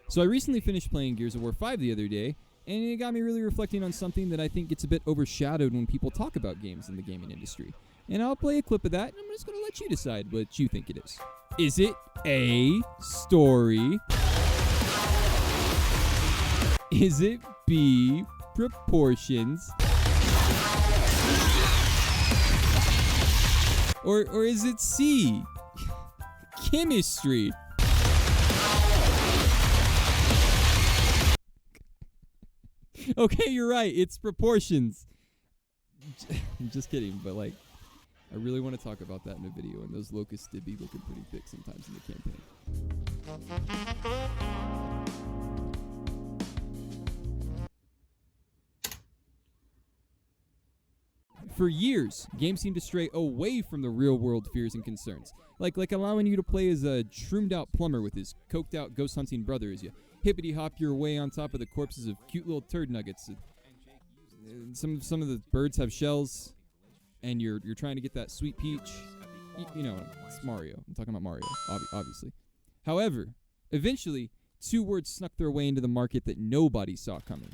So I recently finished playing Gears of War 5 the other day, and it got me really reflecting on something that I think gets a bit overshadowed when people talk about games in the gaming industry. And I'll play a clip of that, and I'm just going to let you decide what you think it is. Is it A, story? Is it B, proportions? Or is it C, chemistry? Okay, you're right. It's proportions. I'm just kidding, but like, I really want to talk about that in a video, and those locusts did be looking pretty thick sometimes in the campaign. For years, games seem to stray away from the real-world fears and concerns, like allowing you to play as a shroomed-out plumber with his coked-out ghost-hunting brother as you hippity-hop your way on top of the corpses of cute little turd nuggets. Some of the birds have shells, and you're trying to get that sweet peach. You know, it's Mario. I'm talking about Mario, obviously. However, eventually, two words snuck their way into the market that nobody saw coming.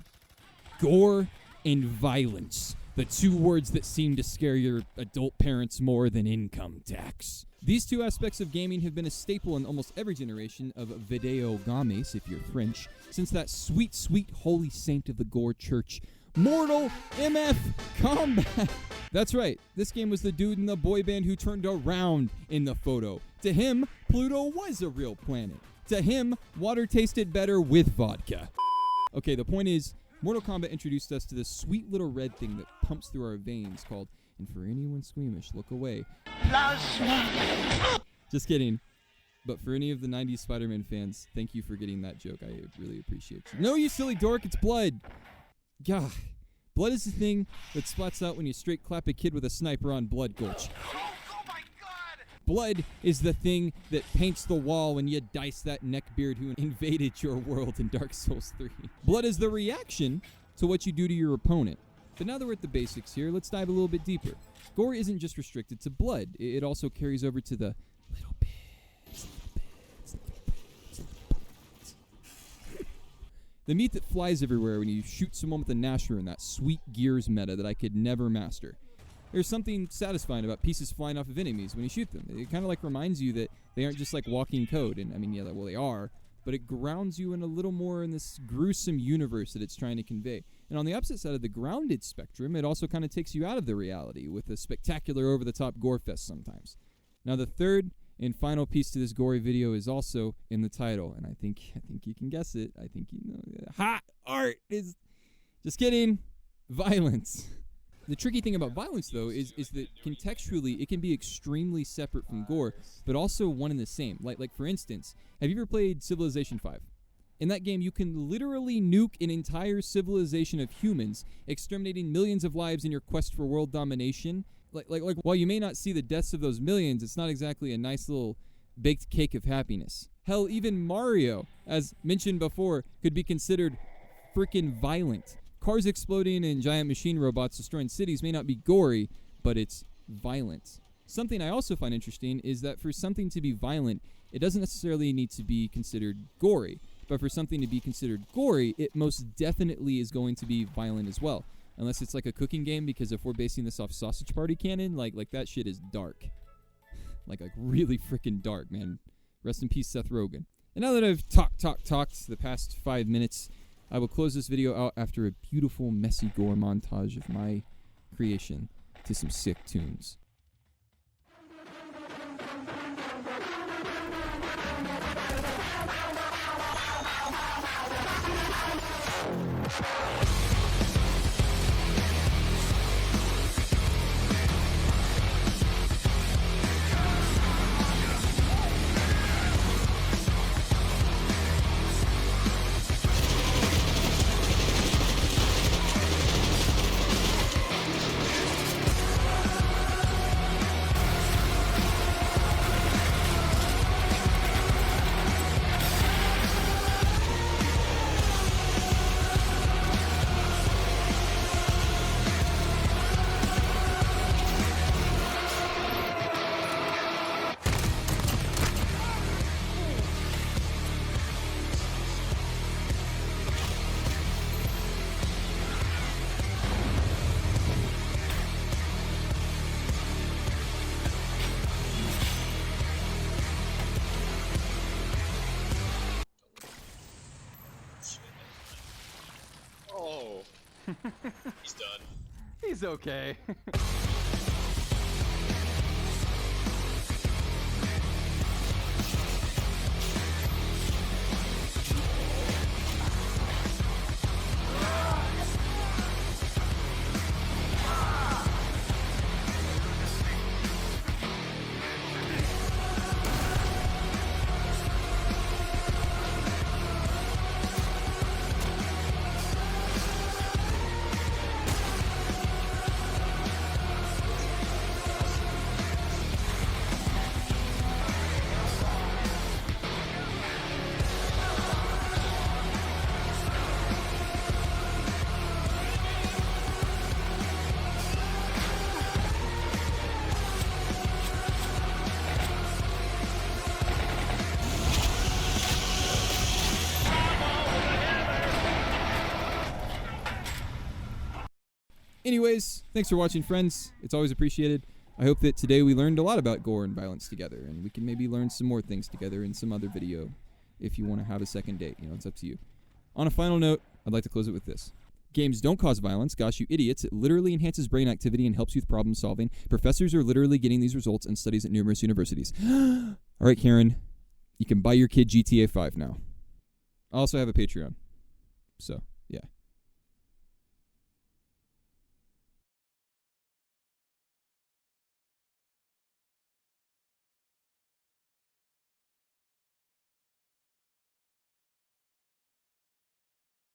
Gore and violence. The two words that seem to scare your adult parents more than income tax. These two aspects of gaming have been a staple in almost every generation of video games, if you're French, since that sweet, sweet holy saint of the Gore Church, Mortal MF Combat. That's right, this game was the dude in the boy band who turned around in the photo. To him, Pluto was a real planet. To him, water tasted better with vodka. Okay, the point is, Mortal Kombat introduced us to this sweet little red thing that pumps through our veins called, and for anyone squeamish, look away. Just kidding. But for any of the 90s Spider-Man fans, thank you for getting that joke. I really appreciate you. No, you silly dork, it's blood. God. Blood is the thing that splats out when you straight clap a kid with a sniper on Blood Gulch. Blood is the thing that paints the wall when you dice that neckbeard who invaded your world in Dark Souls 3. Blood is the reaction to what you do to your opponent. But now that we're at the basics here, let's dive a little bit deeper. Gore isn't just restricted to blood. It also carries over to the little bits. The meat that flies everywhere when you shoot someone with a Nasher in that sweet Gears meta that I could never master. There's something satisfying about pieces flying off of enemies when you shoot them. It kind of like reminds you that they aren't just like walking code. And I mean, yeah, well, they are. But it grounds you in a little more in this gruesome universe that it's trying to convey. And on the opposite side of the grounded spectrum, it also kind of takes you out of the reality with a spectacular over-the-top gore fest sometimes. Now, the third and final piece to this gory video is also in the title. And I think you can guess it. I think you know. Hot art is... Just kidding. Violence. The tricky thing about violence, though, is that contextually it can be extremely separate from gore, but also one and the same. Like for instance, have you ever played Civilization 5? In that game, you can literally nuke an entire civilization of humans, exterminating millions of lives in your quest for world domination. Like while you may not see the deaths of those millions, it's not exactly a nice little baked cake of happiness. Hell, even Mario, as mentioned before, could be considered freaking violent. Cars exploding and giant machine robots destroying cities may not be gory, but it's violent. Something I also find interesting is that for something to be violent, it doesn't necessarily need to be considered gory. But for something to be considered gory, it most definitely is going to be violent as well. Unless it's like a cooking game, because if we're basing this off Sausage Party canon, like that shit is dark. like really freaking dark, man. Rest in peace, Seth Rogen. And now that I've talked the past 5 minutes, I will close this video out after a beautiful, messy gore montage of my creation to some sick tunes. He's done. He's okay. Anyways, thanks for watching, friends. It's always appreciated. I hope that today we learned a lot about gore and violence together, and we can maybe learn some more things together in some other video if you want to have a second date. You know, it's up to you. On a final note, I'd like to close it with this. Games don't cause violence. Gosh, you idiots. It literally enhances brain activity and helps you with problem solving. Professors are literally getting these results in studies at numerous universities. All right, Karen, you can buy your kid GTA 5 now. I also have a Patreon. So...